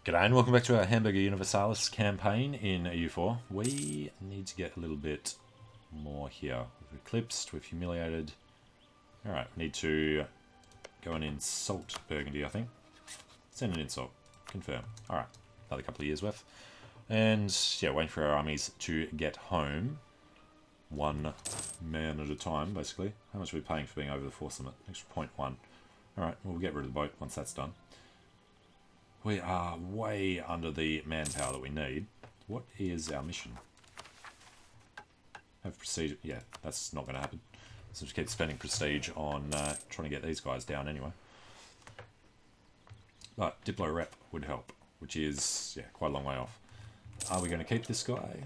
G'day and welcome back to our Hamburger Universalis campaign in EU4. We need to get a little bit more here. We've eclipsed, we've humiliated. Alright, we need to go and insult Burgundy, I think. Send an insult. Confirm. Alright, another couple of years worth. And yeah, waiting for our armies to get home. One man at a time, basically. How much are we paying for being over the force limit? Extra 0.1. Alright, we'll get rid of the boat once that's done. We are way under the manpower that we need. What is our mission? Have prestige. Yeah, that's not going to happen. So just keep spending prestige on trying to get these guys down anyway. But Diplo Rep would help, which is quite a long way off. Are we going to keep this guy?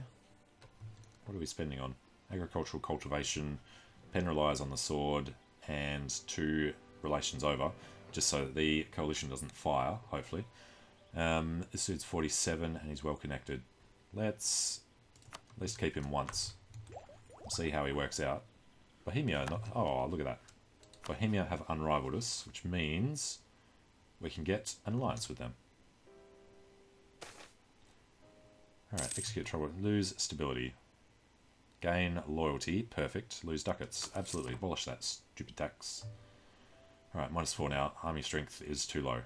What are we spending on? Agricultural cultivation. Pen relies on the sword and 2 relations over, just so that the coalition doesn't fire, hopefully. This dude's 47 and he's well connected. Let's at least keep him once. We'll see how he works out. Bohemia, oh, look at that. Bohemia have unrivaled us, which means we can get an alliance with them. Alright, execute trouble. Lose stability. Gain loyalty. Perfect. Lose ducats. Absolutely. Abolish that stupid tax. Alright, -4 now. Army strength is too low.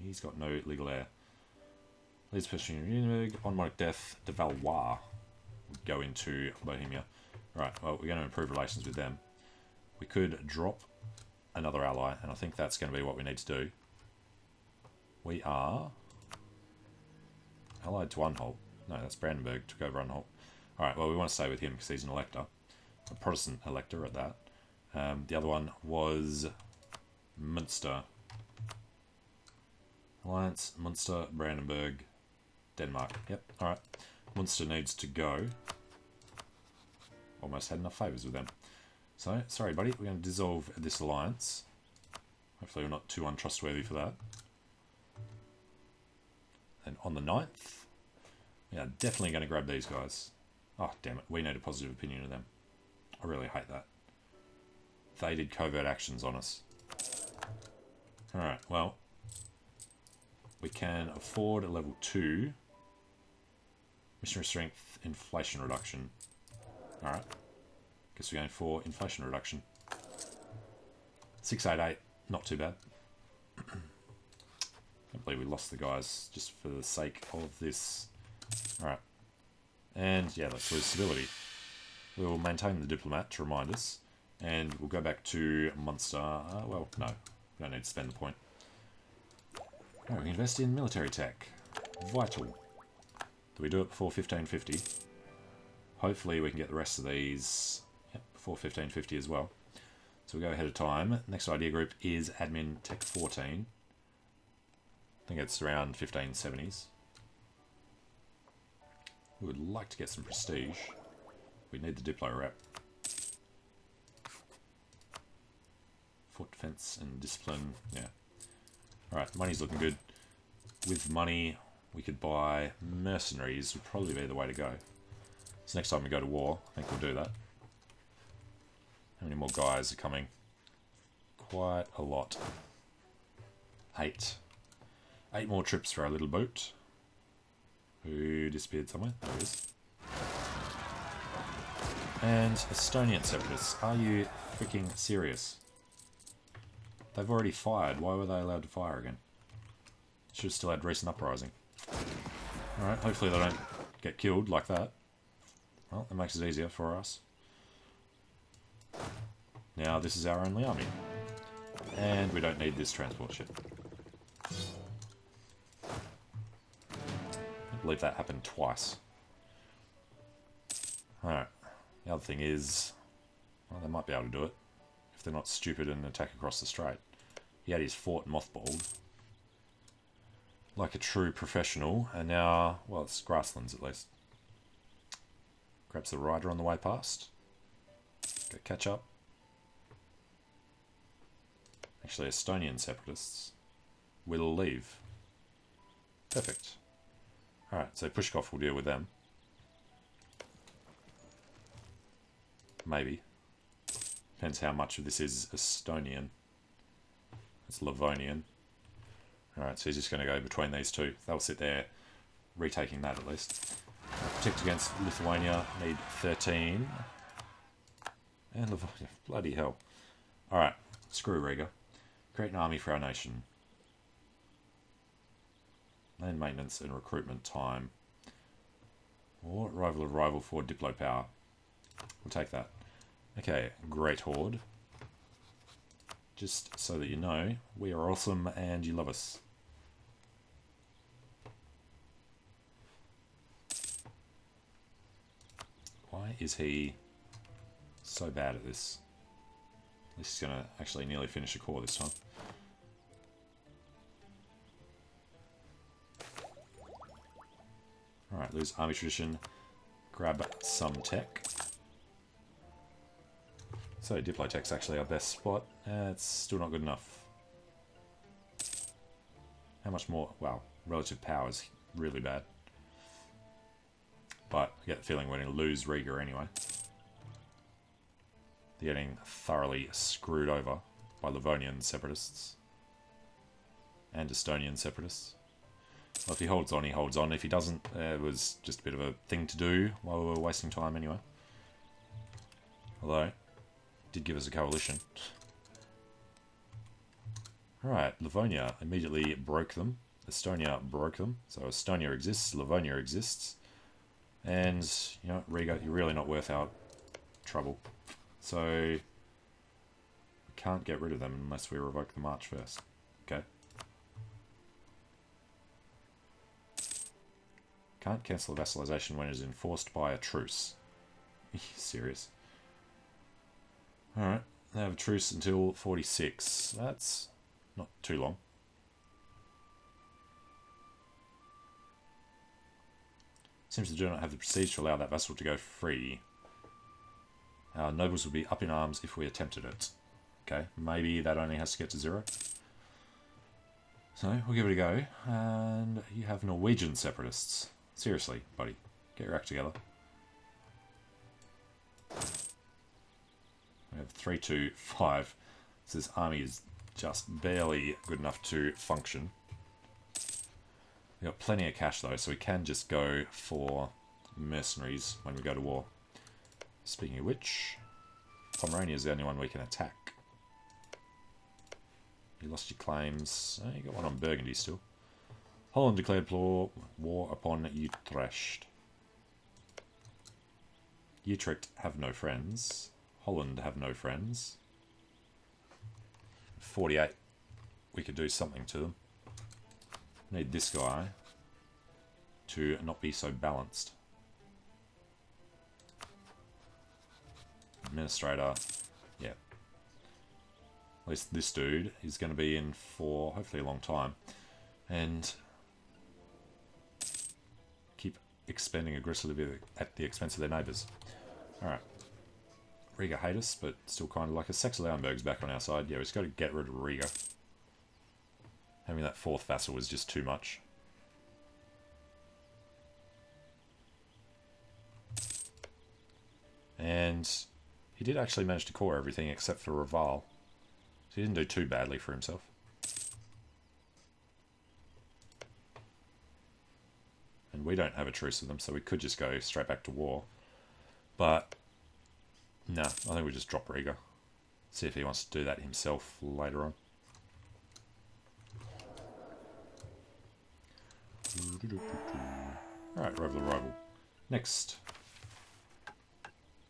He's got no legal heir. Leads person in on monarch death, de Valois would go into Bohemia. Right, well, we're going to improve relations with them. We could drop another ally, and I think that's going to be what we need to do. We are allied to Anhalt. No, that's Brandenburg, took over Anhalt. Alright, well, we want to stay with him because he's an elector. A Protestant elector at that. The other one was Münster. Alliance, Munster, Brandenburg, Denmark. Yep, alright. Munster needs to go. Almost had enough favours with them. So, sorry buddy, we're going to dissolve this alliance. Hopefully we're not too untrustworthy for that. And on the 9th, we are definitely going to grab these guys. Oh, damn it, we need a positive opinion of them. I really hate that. They did covert actions on us. Alright, well, we can afford a level 2 missionary strength inflation reduction. Alright. Guess we're going for inflation reduction. 688, not too bad. Can't believe we lost the guys just for the sake of this. Alright. And yeah, let's lose stability. We will maintain the diplomat to remind us. And we'll go back to Munster. Well, no. We don't need to spend the point. Alright, we invest in military tech. Vital. Do we do it before 1550? Hopefully we can get the rest of these before 1550 as well. So we go ahead of time. Next idea group is Admin Tech 14. I think it's around 1570s. We would like to get some prestige. We need the Diplo rep. Fort defense and discipline, yeah. Alright, money's looking good. With money, we could buy mercenaries, would probably be the way to go. So next time we go to war, I think we'll do that. How many more guys are coming? Quite a lot. 8. 8 more trips for our little boat. Who disappeared somewhere? There he is. And Estonian separatists. Are you freaking serious? They've already fired. Why were they allowed to fire again? Should have still had recent uprising. Alright, hopefully they don't get killed like that. Well, that makes it easier for us. Now this is our only army. And we don't need this transport ship. I believe that happened twice. Alright. The other thing is, well, they might be able to do it. If they're not stupid and attack across the strait. He had his fort mothballed. Like a true professional. And now, well, it's grasslands at least. Grabs the rider on the way past. Go catch up. Actually, Estonian separatists will leave. Perfect. Alright, so Pushkov will deal with them. Maybe. Depends how much of this is Estonian. It's Livonian. Alright, so he's just going to go between these two. They'll sit there, retaking that at least. Protect against Lithuania, need 13. And Livonia, bloody hell. Alright, screw Riga. Create an army for our nation. Land maintenance and recruitment time. Or rival for diplo power. We'll take that. Okay, Great Horde. Just so that you know, we are awesome and you love us. Why is he so bad at this? At least he's going to actually nearly finish a core this time. Alright, lose army tradition. Grab some tech. So Diplotech's actually our best spot. It's still not good enough. How much more? Wow, relative power is really bad. But I get the feeling we're going to lose Riga anyway. They're getting thoroughly screwed over by Livonian separatists. And Estonian separatists. Well, if he holds on, he holds on. If he doesn't, it was just a bit of a thing to do while we were wasting time anyway. Although, it did give us a coalition. Alright, Livonia immediately broke them. Estonia broke them. So Estonia exists, Livonia exists. And, you know, Riga, you're really not worth our trouble. So, we can't get rid of them unless we revoke the march first. Okay. Can't cancel a vassalization when it is enforced by a truce. Serious. Alright, they have a truce until 46. That's not too long. Seems to do not have the prestige to allow that vassal to go free. Our nobles would be up in arms if we attempted it. Okay, maybe that only has to get to 0. So, we'll give it a go. And you have Norwegian separatists. Seriously, buddy. Get your act together. We have 3, 2, 5. So this army is just barely good enough to function. We've got plenty of cash though, so we can just go for mercenaries when we go to war. Speaking of which, Pomerania is the only one we can attack. You lost your claims. Oh, you got one on Burgundy still. Holland declared war upon Utrecht. Utrecht have no friends. Holland have no friends. 48. We could do something to them. Need this guy to not be so balanced. Administrator. Yeah. At least this dude is going to be in for hopefully a long time. And keep expanding aggressively at the expense of their neighbours. Alright. Riga hate us, but still kind of like us. Saxe-Lauenburg's back on our side. Yeah, we've just got to get rid of Riga. Having that 4th vassal was just too much. And he did actually manage to core everything except for Reval. So he didn't do too badly for himself. And we don't have a truce with them, so we could just go straight back to war. But, no, I think we just drop Riga. See if he wants to do that himself later on. Alright, rival. Next.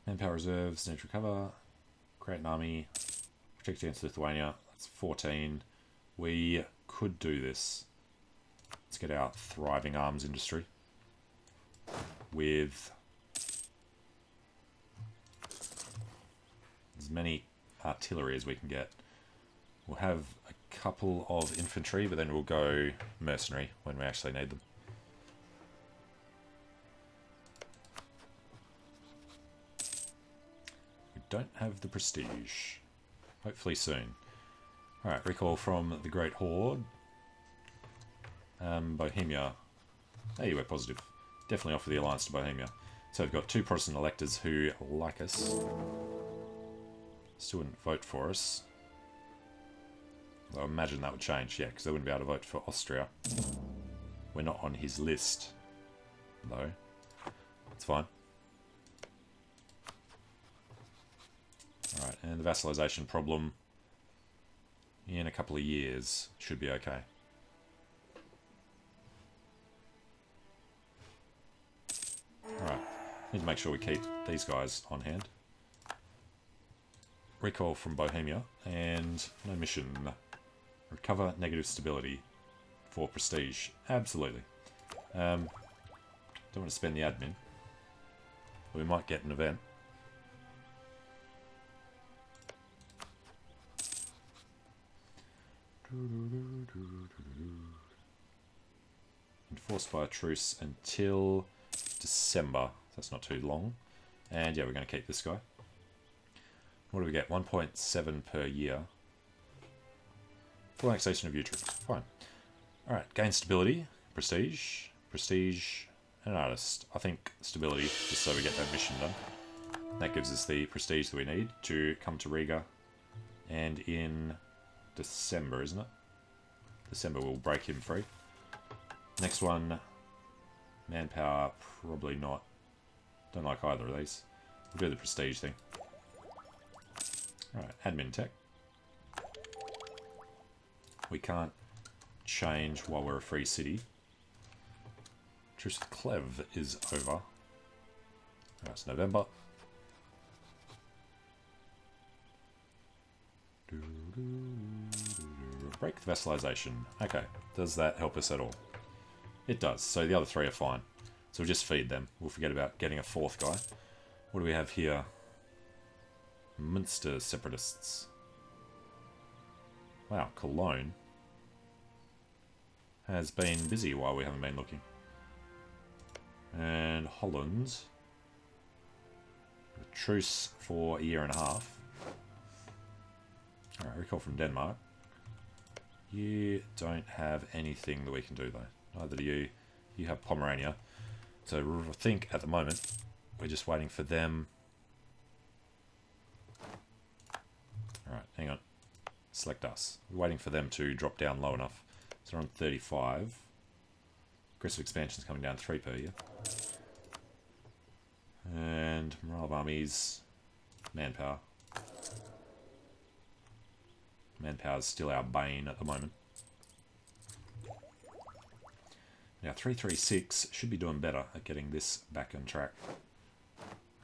Manpower reserves, need to recover. Create an army. Protect against Lithuania. That's 14. We could do this. Let's get our thriving arms industry. With as many artillery as we can get. We'll have a couple of infantry, but then we'll go mercenary when we actually need them. We don't have the prestige. Hopefully soon. Alright, recall from the Great Horde. Bohemia. Hey, we're positive. Definitely offer the alliance to Bohemia. So we've got 2 Protestant electors who like us. Still wouldn't vote for us. I imagine that would change, yeah, because they wouldn't be able to vote for Austria. We're not on his list, though. It's fine. Alright, and the vassalization problem in a couple of years should be okay. Alright, need to make sure we keep these guys on hand. Recall from Bohemia, and no mission. Recover negative stability for prestige. Absolutely. Don't want to spend the admin. We might get an event. Enforced by a truce until December. That's not too long. And yeah, we're going to keep this guy. What do we get? 1.7 per year. Full annexation of Utrecht. Fine. Alright, gain stability, prestige, and an artist. I think stability, just so we get that mission done. That gives us the prestige that we need to come to Riga. And in December, isn't it? December we'll break him free. Next one, manpower, probably not. Don't like either of these. We'll do the prestige thing. Alright, admin tech. We can't change while we're a free city. Truce with Clev is over. Alright, it's November. Break the vassalization. Okay, does that help us at all? It does, so the other three are fine. So we'll just feed them. We'll forget about getting a fourth guy. What do we have here? Munster separatists. Wow, Cologne has been busy while we haven't been looking. And Holland, a truce for a year and a half. Alright, recall from Denmark. You don't have anything that we can do though. Neither do you. You have Pomerania. So I think at the moment we're just waiting for them. Alright, hang on. Select us. We're waiting for them to drop down low enough. So they're on 35. Aggressive expansion's coming down 3 per year. And morale of armies, manpower. Manpower's still our bane at the moment. Now 336 should be doing better at getting this back on track.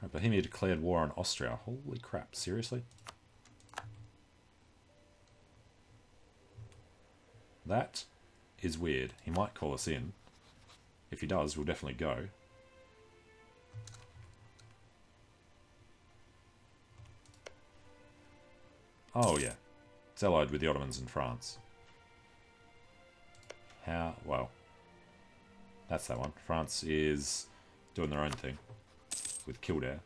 Right, Bohemia declared war on Austria. Holy crap, seriously? That is weird. He might call us in. If he does, we'll definitely go. Oh yeah. It's allied with the Ottomans in France. How? Well. That's that one. France is doing their own thing. With Kildare.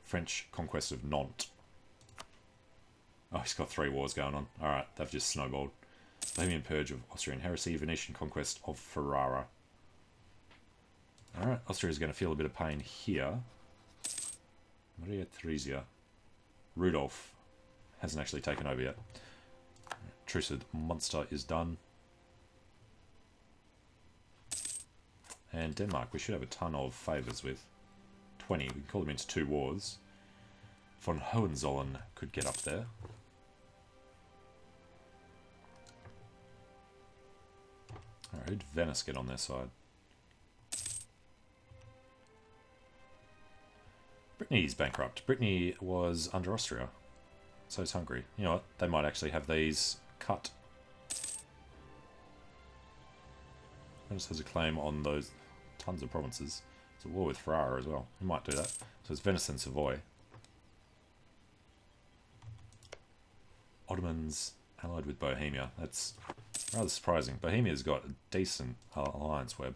French conquest of Nantes. Oh, he's got 3 wars going on. Alright, they've just snowballed. Bohemian Purge of Austrian Heresy. Venetian conquest of Ferrara. Alright, Austria is going to feel a bit of pain here. Maria Theresia. Rudolph hasn't actually taken over yet. Truce with Munster is done. And Denmark, we should have a ton of favours with. 20, we can call them into 2 wars. Von Hohenzollern could get up there. Alright, who'd Venice get on their side? Brittany's bankrupt. Brittany was under Austria. So is Hungary. You know what? They might actually have these cut. Venice has a claim on those tons of provinces. It's at war with Ferrara as well. We might do that. So it's Venice and Savoy. Ottomans allied with Bohemia. That's rather surprising. Bohemia's got a decent alliance web.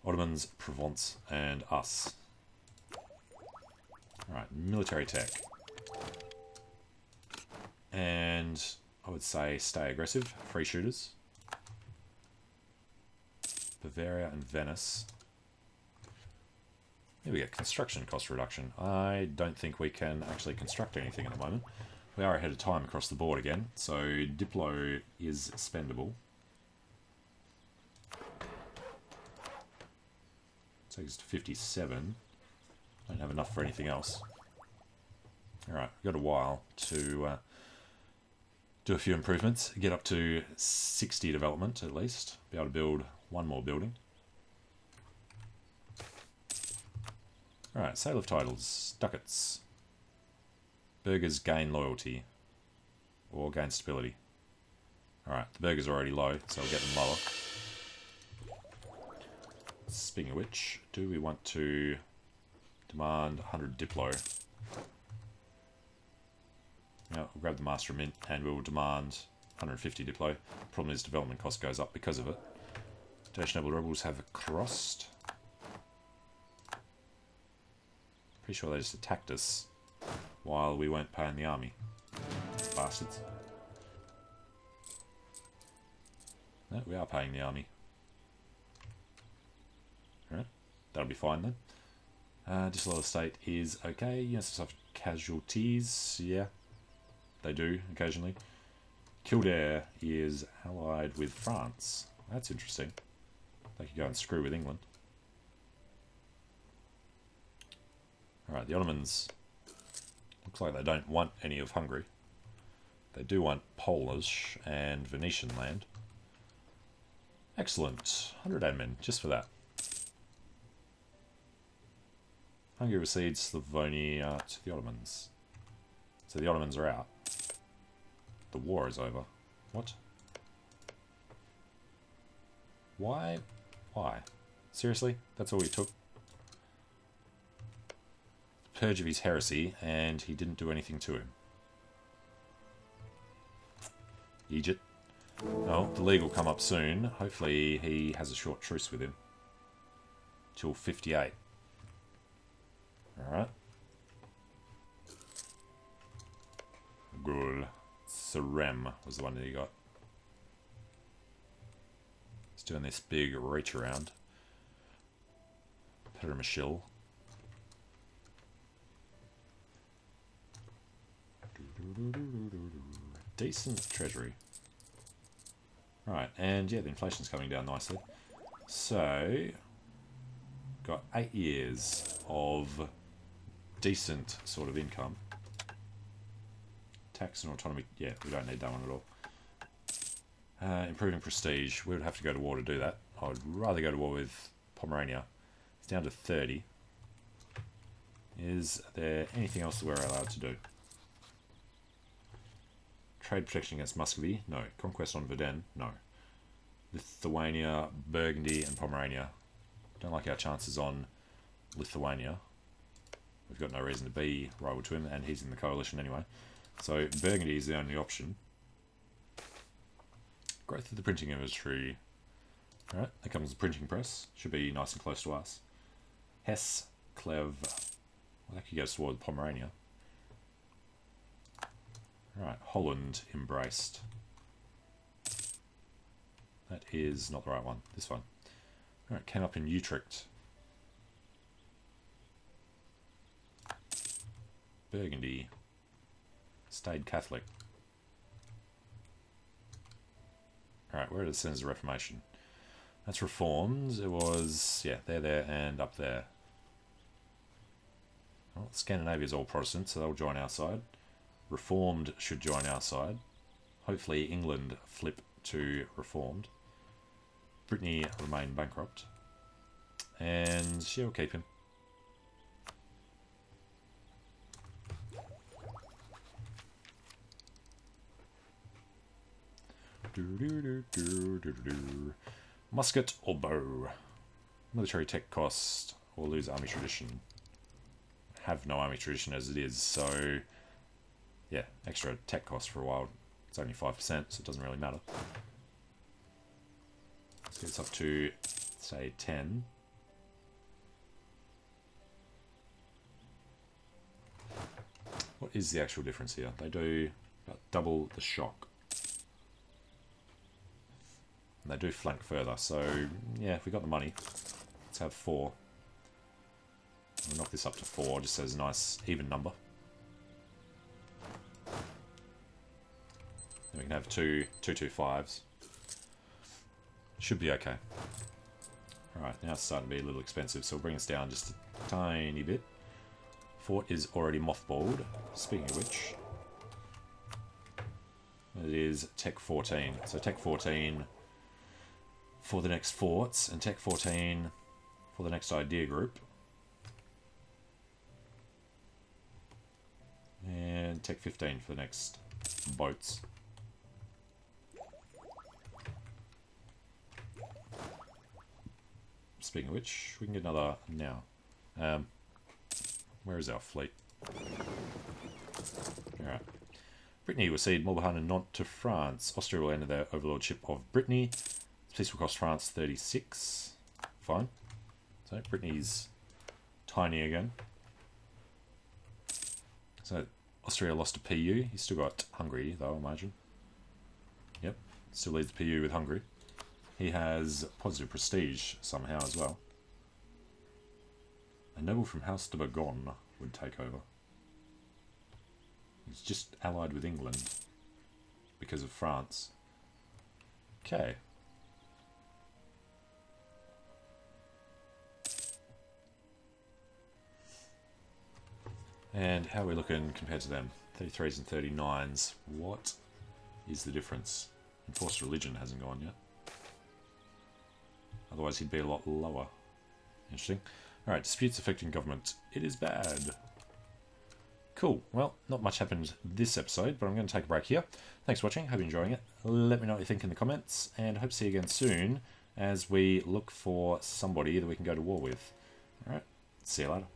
Ottomans, Provence, and us. Alright, military tech. And I would say stay aggressive. Free shooters. Bavaria and Venice. Here we get construction cost reduction. I don't think we can actually construct anything at the moment. We are ahead of time across the board again, so Diplo is spendable. Takes us to 57. Don't have enough for anything else. Alright, we've got a while to do a few improvements, get up to 60 development at least, be able to build one more building. Alright, sale of titles, ducats. Burghers gain loyalty, or gain stability. Alright, the burghers are already low, so we'll get them lower. Speaking of which, do we want to demand 100 Diplo? Yeah, we'll grab the Master of Mint and we'll demand 150 Diplo. Problem is development cost goes up because of it. Danish Noble Rebels have crossed. Pretty sure they just attacked us while we weren't paying the army. Bastards. No, we are paying the army. Alright, that'll be fine then. Disloyal State is okay. Yes, of casualties. Yeah, they do occasionally. Kildare is allied with France. That's interesting. They could go and screw with England. Alright, the Ottomans. Looks like they don't want any of Hungary. They do want Polish and Venetian land. Excellent. 100 admin, just for that. Hungary cedes Slavonia to the Ottomans. So the Ottomans are out. The war is over. What? Why? Why? Seriously? That's all we took? Purge of his heresy, and he didn't do anything to him. Egypt. Oh, the league will come up soon. Hopefully he has a short truce with him. Till 58. Alright. Gul. Sarem was the one that he got. He's doing this big reach around. Peramashil. Decent treasury. Right, and yeah, the inflation's coming down nicely. So, got 8 years of decent sort of income. Tax and autonomy, yeah, we don't need that one at all. Improving prestige, we would have to go to war to do that. I would rather go to war with Pomerania. It's down to 30. Is there anything else that we're allowed to do? Trade protection against Muscovy? No. Conquest on Verden? No. Lithuania, Burgundy, and Pomerania. Don't like our chances on Lithuania. We've got no reason to be rival to him, and he's in the coalition anyway. So Burgundy is the only option. Growth of the printing industry. Alright, there comes the printing press. Should be nice and close to us. Hesse, Clev. Well, that could go toward Pomerania. Right, Holland embraced. That is not the right one. This one. Alright, came up in Utrecht. Burgundy. Stayed Catholic. Alright, where are the Sins of Reformation? That's Reformed. It was, yeah, there, and up there. Well, Scandinavia is all Protestant, so they'll join our side. Reformed should join our side. Hopefully England flip to Reformed. Brittany remain bankrupt. And she'll keep him. Musket or bow? Military tech cost or lose army tradition. Have no army tradition as it is, so yeah, extra tech cost for a while. It's only 5%, so it doesn't really matter. Let's get this up to, say, 10. What is the actual difference here? They do about double the shock. And they do flank further, so yeah, if we got the money, let's have 4. We'll knock this up to 4, just as a nice even number. we can have two 225s. Should be okay. Alright, now it's starting to be a little expensive, so we'll bring us down just a tiny bit. Fort is already mothballed. Speaking of which, it is Tech 14. So Tech 14 for the next forts, and Tech 14 for the next idea group. And Tech 15 for the next boats. Speaking of which, we can get another now. Where is our fleet? Alright. Brittany will cede Morbihan and Nantes to France. Austria will enter their overlordship of Brittany. Peace will cost France 36. Fine. So Brittany's tiny again. So Austria lost to PU. He's still got Hungary though, I imagine. Yep. Still leads the PU with Hungary. He has positive prestige somehow as well. A noble from House de Bourgogne would take over. He's just allied with England because of France. Okay. And how are we looking compared to them? 33s and 39s. What is the difference? Enforced religion hasn't gone yet. Otherwise he'd be a lot lower. Interesting. Alright, disputes affecting government. It is bad. Cool. Well, not much happened this episode, but I'm going to take a break here. Thanks for watching. Hope you're enjoying it. Let me know what you think in the comments, and hope to see you again soon as we look for somebody that we can go to war with. Alright, see you later.